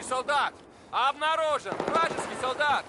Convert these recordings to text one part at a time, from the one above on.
солдат! Обнаружен! Вражеский солдат!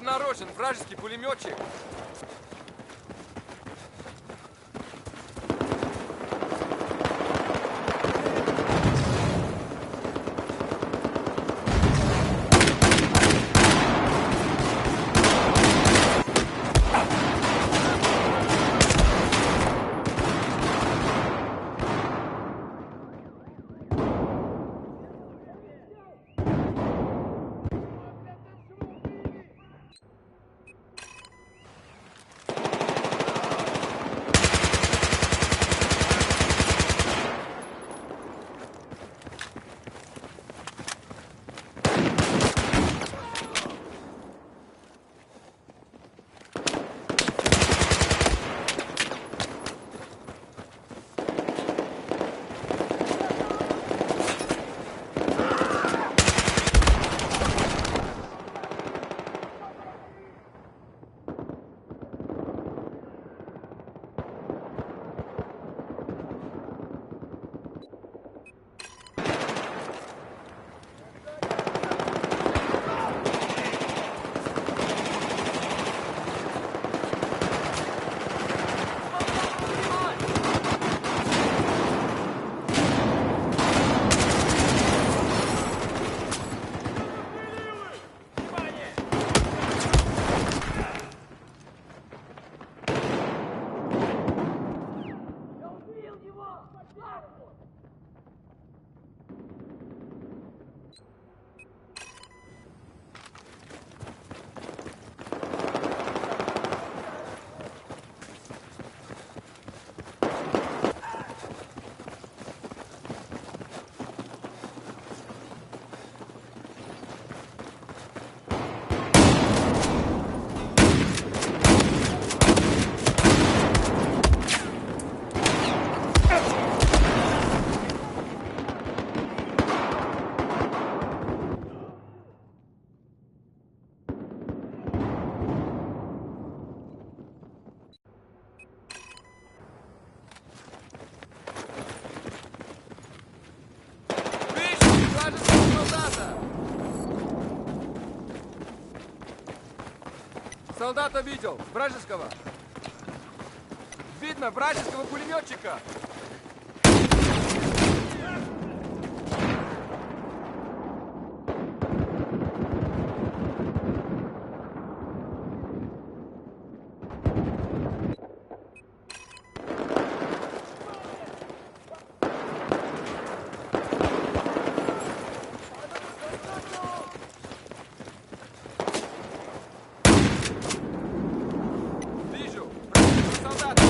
Обнаружен вражеский пулеметчик. Солдата видел! Вражеского! Видно вражеского пулеметчика! Вижу! Вражеского солдата!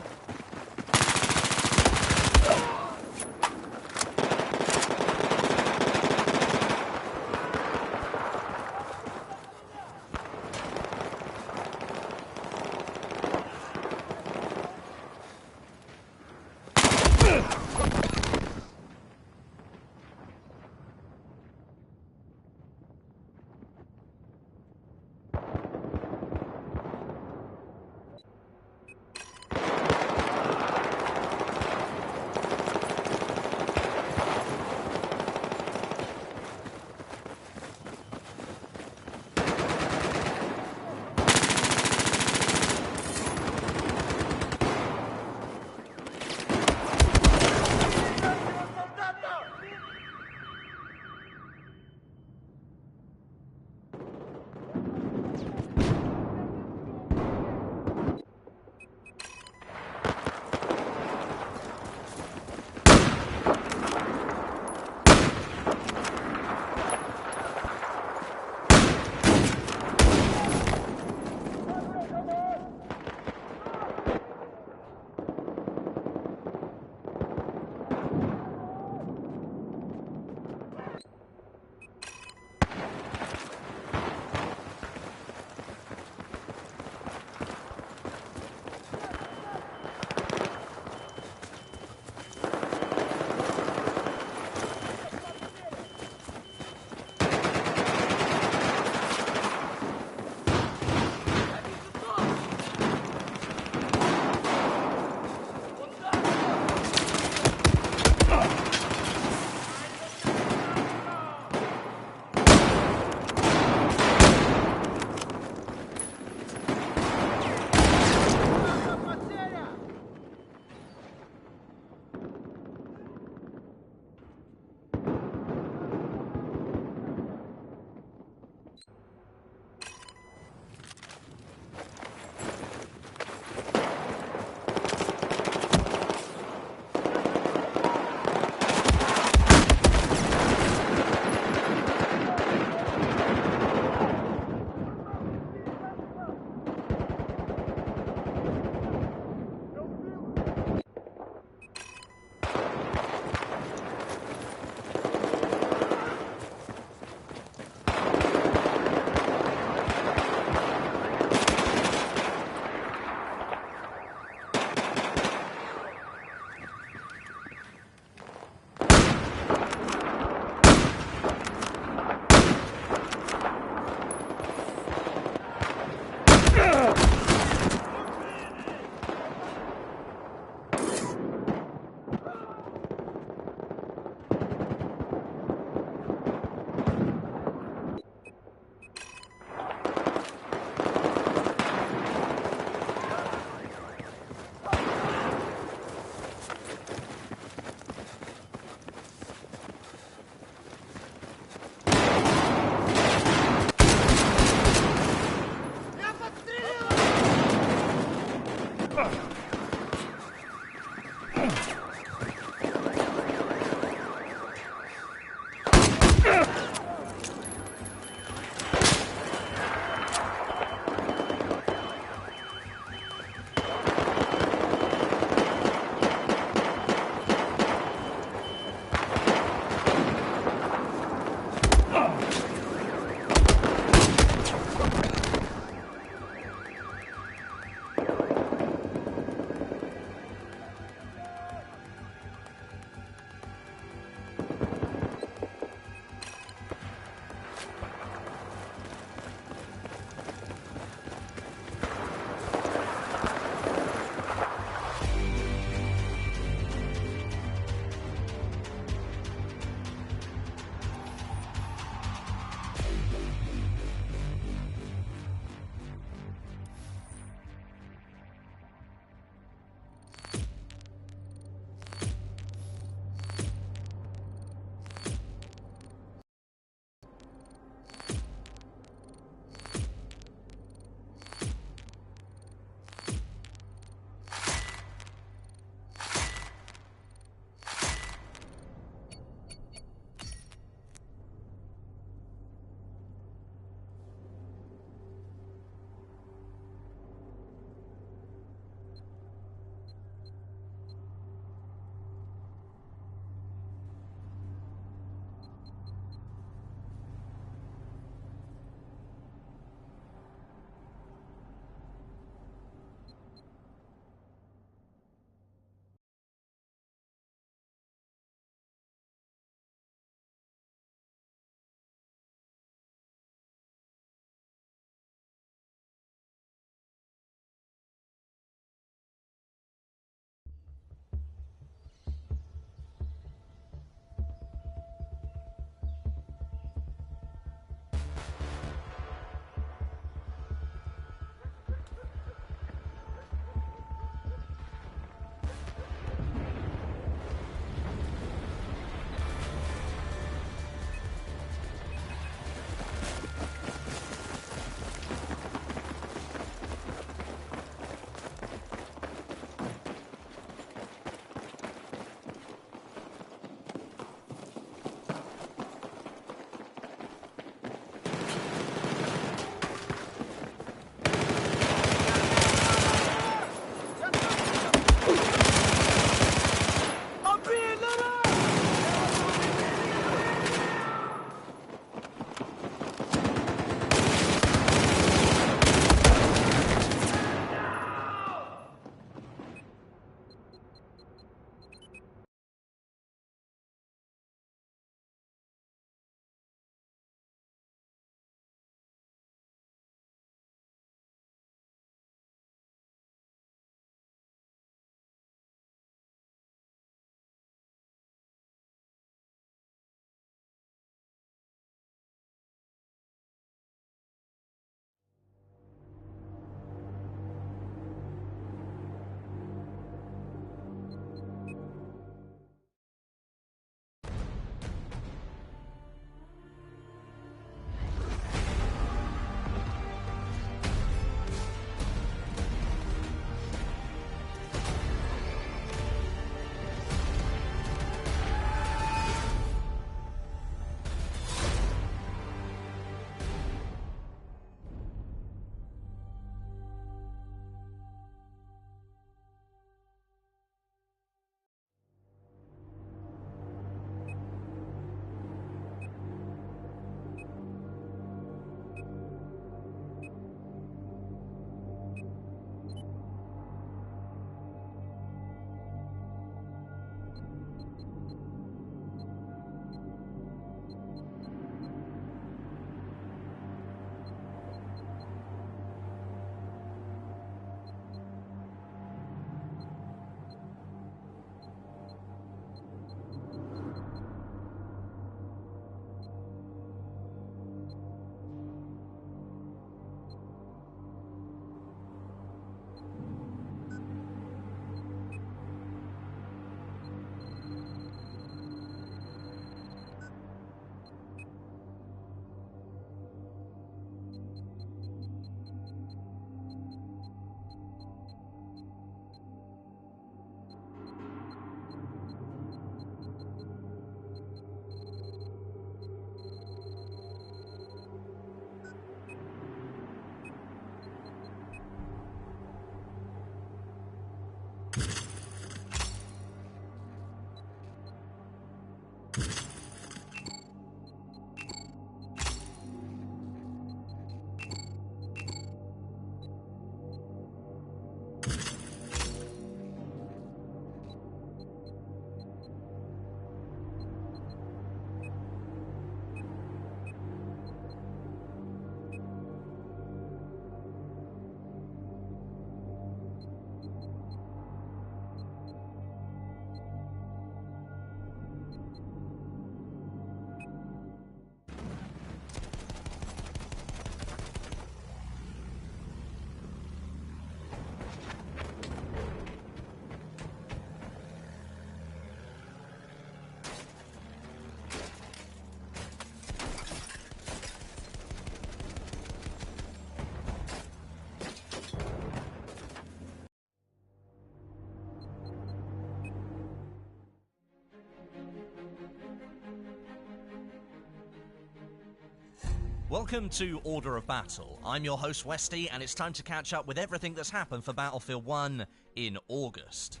Welcome to Order of Battle. I'm your host Westy, and it's time to catch up with everything that's happened for Battlefield 1 in August.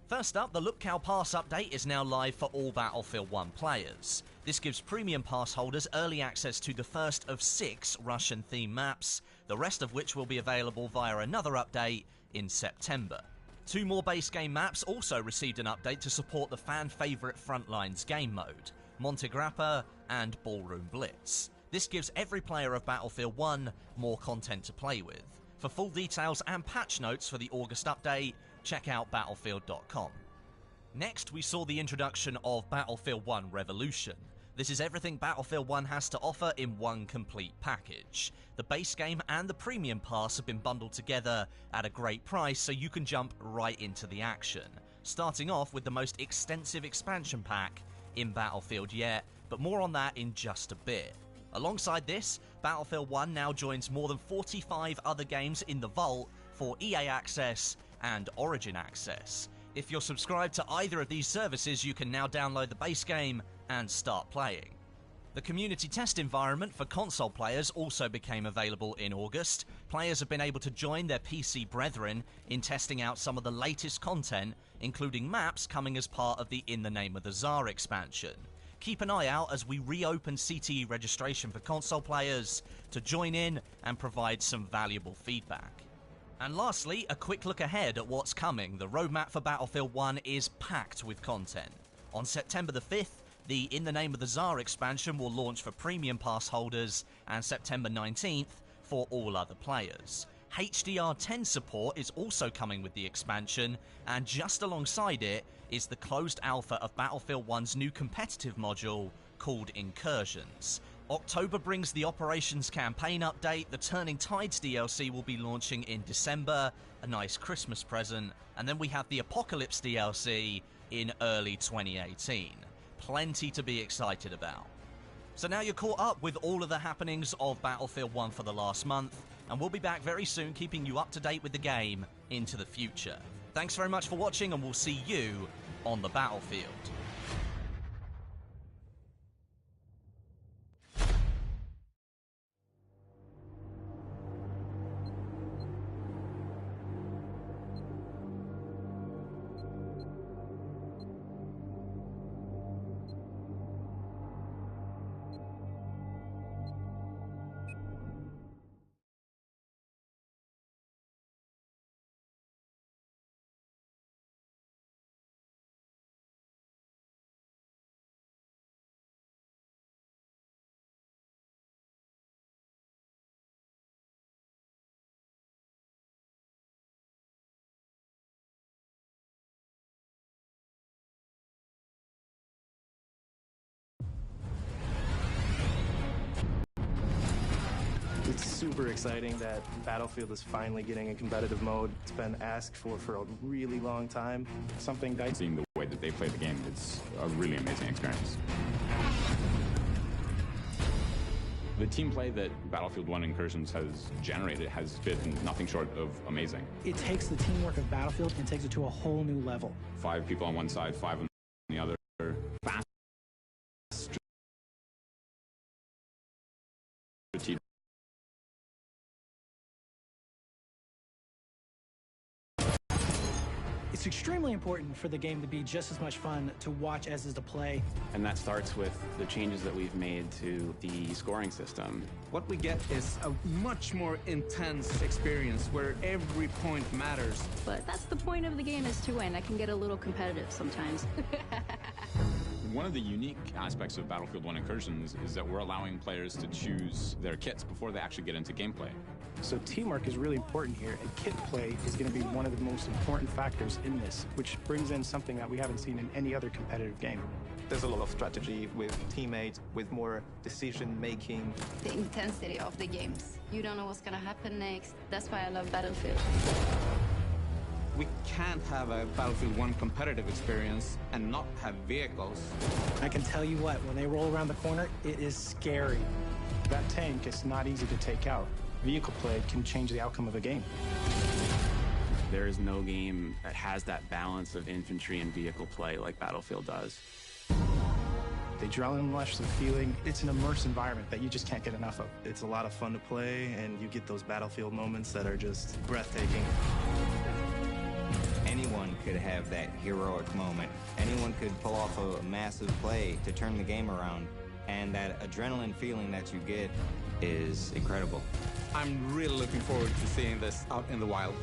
First up, the Look Cow Pass update is now live for all Battlefield 1 players. This gives premium pass holders early access to the first of 6 Russian-themed maps, the rest of which will be available via another update in September. 2 more base game maps also received an update to support the fan-favourite Frontlines game mode, Monte Grappa and Ballroom Blitz. This gives every player of Battlefield 1 more content to play with. For full details and patch notes for the August update, check out battlefield.com. Next, we saw the introduction of Battlefield 1 Revolution. This is everything Battlefield 1 has to offer in one complete package. The base game and the premium pass have been bundled together at a great price, so you can jump right into the action. Starting off with the most extensive expansion pack in Battlefield yet, but more on that in just a bit. Alongside this, Battlefield 1 now joins more than 45 other games in the Vault for EA Access and Origin Access. If you're subscribed to either of these services, you can now download the base game and start playing. The community test environment for console players also became available in August. Players have been able to join their PC brethren in testing out some of the latest content, including maps coming as part of the In the Name of the Tsar expansion. Keep an eye out as we reopen CTE registration for console players to join in and provide some valuable feedback. And lastly, a quick look ahead at what's coming. The roadmap for Battlefield 1 is packed with content. On September the 5th, the In the Name of the Tsar expansion will launch for premium pass holders, and September 19th for all other players. HDR10 support is also coming with the expansion, and just alongside it is the closed alpha of Battlefield 1's new competitive module called Incursions. October brings the Operations Campaign update, the Turning Tides DLC will be launching in December, a nice Christmas present, and then we have the Apocalypse DLC in early 2018. Plenty to be excited about. So now you're caught up with all of the happenings of Battlefield 1 for the last month, and we'll be back very soon keeping you up to date with the game into the future. Thanks very much for watching, and we'll see you on the battlefield. It's super exciting that Battlefield is finally getting a competitive mode. It's been asked for a really long time. Something that Seeing the way that they play the game, it's a really amazing experience. The team play that Battlefield 1 Incursions has generated has been nothing short of amazing. It takes the teamwork of Battlefield and takes it to a whole new level. 5 people on one side, 5 on the other. Fast. It's It's extremely important for the game to be just as much fun to watch as is to play. And that starts with the changes that we've made to the scoring system. What we get is a much more intense experience where every point matters. But that's the point of the game, is to win. I can get a little competitive sometimes. One of the unique aspects of Battlefield 1 Incursions is that we're allowing players to choose their kits before they actually get into gameplay. So teamwork is really important here, and kit play is going to be one of the most important factors in this, which brings in something that we haven't seen in any other competitive game. There's a lot of strategy with teammates, with more decision-making. The intensity of the games. You don't know what's gonna happen next. That's why I love Battlefield. We can't have a Battlefield 1 competitive experience and not have vehicles. I can tell you what, when they roll around the corner, it is scary. That tank is not easy to take out. Vehicle play can change the outcome of a game. There is no game that has that balance of infantry and vehicle play like Battlefield does. The adrenaline rush, the feeling, it's an immersed environment that you just can't get enough of. It's a lot of fun to play, and you get those Battlefield moments that are just breathtaking. Anyone could have that heroic moment. Anyone could pull off a massive play to turn the game around. And that adrenaline feeling that you get is incredible. I'm really looking forward to seeing this out in the wild.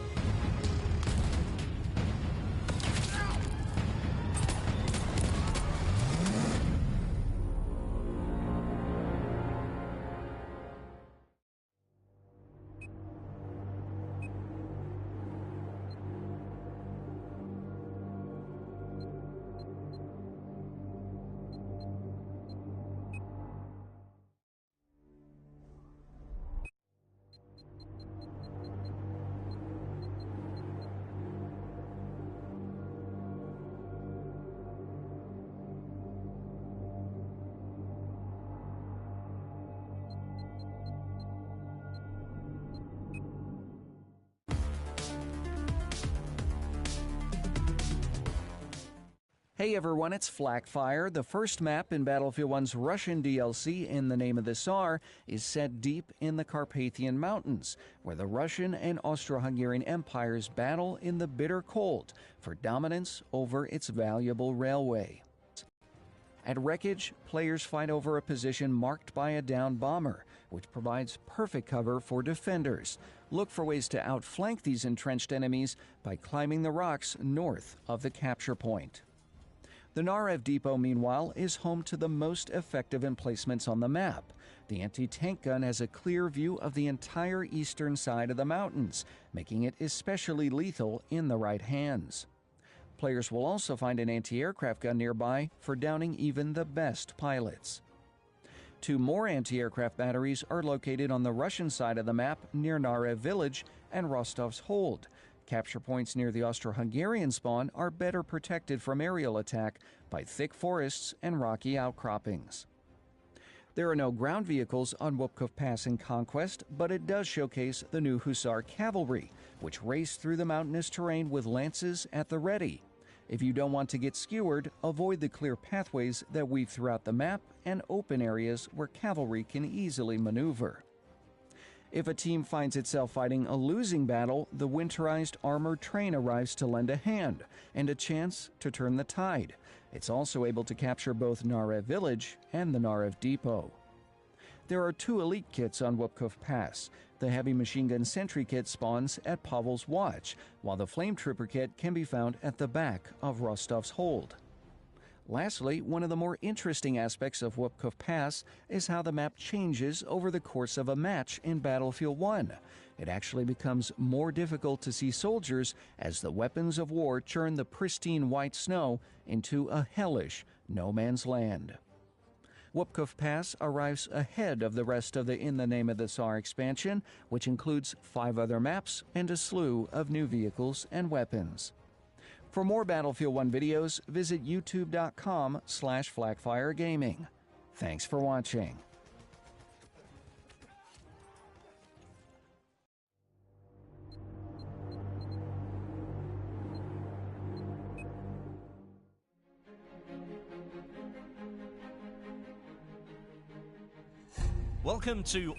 Hey everyone, it's Flakfire. The first map in Battlefield 1's Russian DLC, In the Name of the Tsar, is set deep in the Carpathian Mountains, where the Russian and Austro-Hungarian empires battle in the bitter cold for dominance over its valuable railway. At Wreckage, players fight over a position marked by a downed bomber, which provides perfect cover for defenders. Look for ways to outflank these entrenched enemies by climbing the rocks north of the capture point. The Narev Depot, meanwhile, is home to the most effective emplacements on the map. The anti-tank gun has a clear view of the entire eastern side of the mountains, making it especially lethal in the right hands. Players will also find an anti-aircraft gun nearby for downing even the best pilots. Two more anti-aircraft batteries are located on the Russian side of the map near Narev Village and Rostov's Hold. Capture points near the Austro-Hungarian spawn are better protected from aerial attack by thick forests and rocky outcroppings. There are no ground vehicles on Wupkov Pass in Conquest, but it does showcase the new Hussar cavalry, which race through the mountainous terrain with lances at the ready. If you don't want to get skewered, avoid the clear pathways that weave throughout the map and open areas where cavalry can easily maneuver. If a team finds itself fighting a losing battle, the winterized armored train arrives to lend a hand and a chance to turn the tide. It's also able to capture both Narev Village and the Narev Depot. There are two elite kits on Wupkov Pass. The heavy machine gun sentry kit spawns at Pavel's Watch, while the flame trooper kit can be found at the back of Rostov's Hold. Lastly, one of the more interesting aspects of Wupkov Pass is how the map changes over the course of a match in Battlefield 1. It actually becomes more difficult to see soldiers as the weapons of war churn the pristine white snow into a hellish no man's land. Wupkov Pass arrives ahead of the rest of the In the Name of the Tsar expansion, which includes 5 other maps and a slew of new vehicles and weapons. For more Battlefield 1 videos, visit youtube.com/FlakFireGaming. Thanks for watching. Welcome to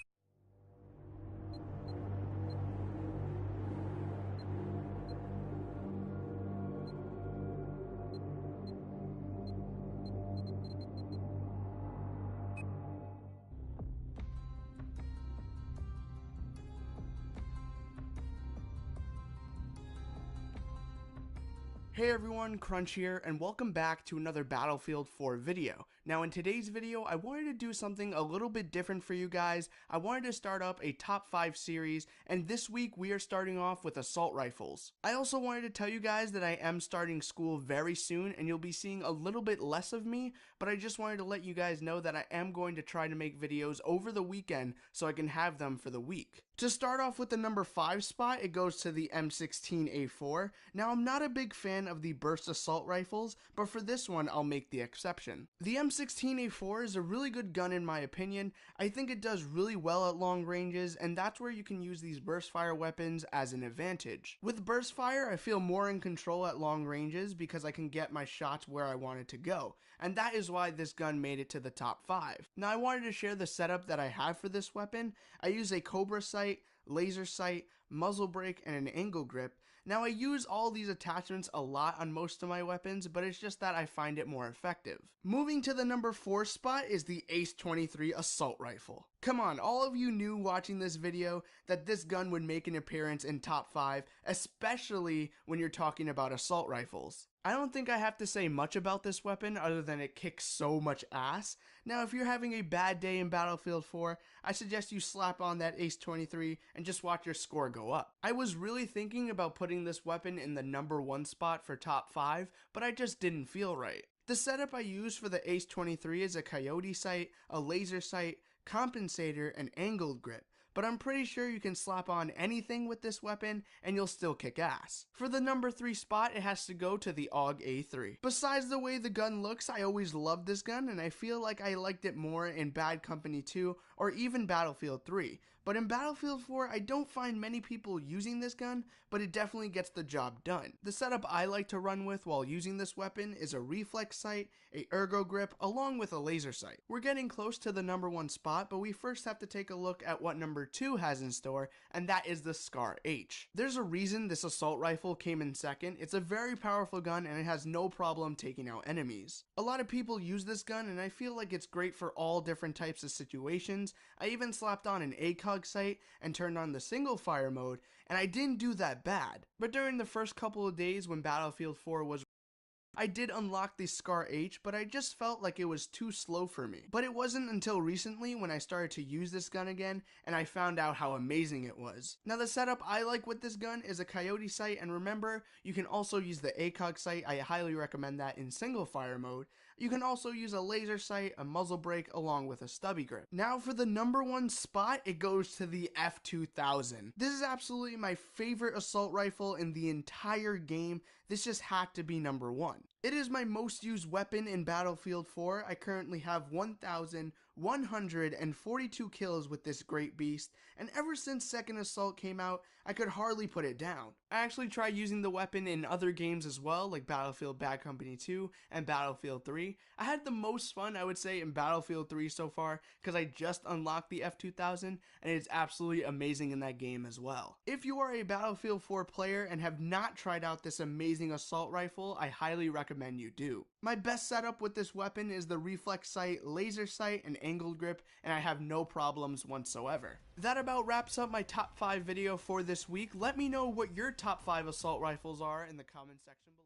Hey everyone, Crunch here, and welcome back to another Battlefield 4 video. Now in today's video, I wanted to do something a little bit different for you guys. I wanted to start up a top 5 series, and this week we are starting off with assault rifles. I also wanted to tell you guys that I am starting school very soon, and you'll be seeing a little bit less of me, but I just wanted to let you guys know that I am going to try to make videos over the weekend so I can have them for the week. To start off with the number 5 spot, it goes to the M16A4. Now I'm not a big fan of the burst assault rifles, but for this one I'll make the exception. The M16A4 is a really good gun in my opinion. I think it does really well at long ranges, and that's where you can use these burst fire weapons as an advantage. With burst fire, I feel more in control at long ranges because I can get my shots where I want it to go, and that is why this gun made it to the top 5. Now I wanted to share the setup that I have for this weapon. I use a Cobra sight, laser sight, muzzle brake, and an angle grip. Now I use all these attachments a lot on most of my weapons, but it's just that I find it more effective. Moving to the number 4 spot is the Ace 23 assault rifle. Come on, all of you knew watching this video that this gun would make an appearance in top 5, especially when you're talking about assault rifles. I don't think I have to say much about this weapon other than it kicks so much ass. Now if you're having a bad day in Battlefield 4, I suggest you slap on that Ace 23 and just watch your score go up. I was really thinking about putting this weapon in the number 1 spot for top 5, but I just didn't feel right. The setup I use for the Ace 23 is a coyote sight, a laser sight, compensator, and angled grip, but I'm pretty sure you can slap on anything with this weapon and you'll still kick ass. For the number 3 spot, it has to go to the AUG A3. Besides the way the gun looks, I always loved this gun, and I feel like I liked it more in Bad Company 2 or even Battlefield 3. But in Battlefield 4, I don't find many people using this gun, but it definitely gets the job done. The setup I like to run with while using this weapon is a reflex sight, a ergo grip, along with a laser sight. We're getting close to the number 1 spot, but we first have to take a look at what number 2 has in store, and that is the Scar H. There's a reason this assault rifle came in second. It's a very powerful gun and it has no problem taking out enemies. A lot of people use this gun and I feel like it's great for all different types of situations. I even slapped on an ACOG sight and turned on the single fire mode, and I didn't do that bad. But during the first couple of days when Battlefield 4 was I did unlock the Scar H, but I just felt like it was too slow for me. But it wasn't until recently when I started to use this gun again, and I found out how amazing it was. Now the setup I like with this gun is a coyote sight, and remember, you can also use the ACOG sight. I highly recommend that in single fire mode. You can also use a laser sight, a muzzle brake, along with a stubby grip. Now for the number 1 spot, it goes to the F2000. This is absolutely my favorite assault rifle in the entire game. This just had to be number 1. It is my most used weapon in Battlefield 4. I currently have 1,142 kills with this great beast, and ever since Second Assault came out, I could hardly put it down. I actually tried using the weapon in other games as well, like Battlefield Bad Company 2 and Battlefield 3. I had the most fun, I would say, in Battlefield 3 so far, because I just unlocked the F2000, and it's absolutely amazing in that game as well. If you are a Battlefield 4 player and have not tried out this amazing assault rifle, I highly recommend you do. My best setup with this weapon is the reflex sight, laser sight, and angled grip, and I have no problems whatsoever. That about wraps up my top 5 video for this week. Let me know what your top 5 assault rifles are in the comment section below.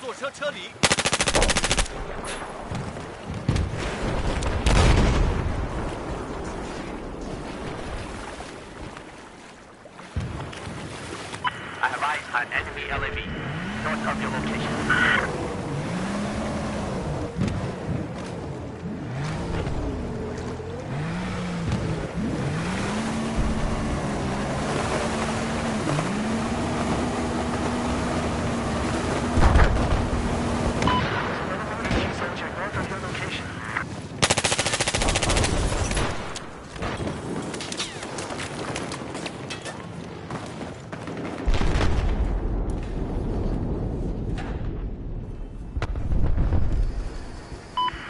坐车车离。I have eyes on enemy LAV, north of your location.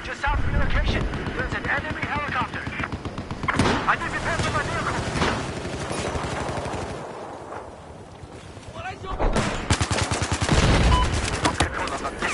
Just south of your location, there's an enemy helicopter. I need repairs for my vehicle. Lost control of the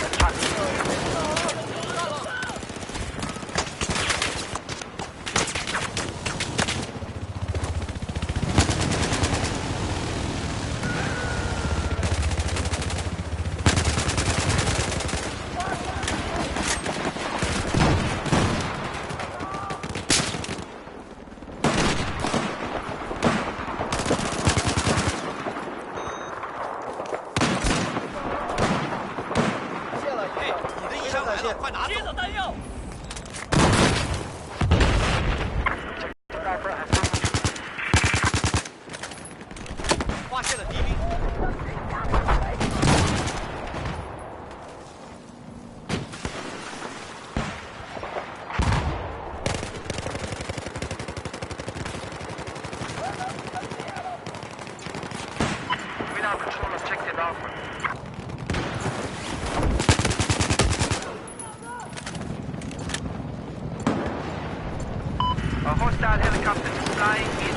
A hostile helicopter is flying in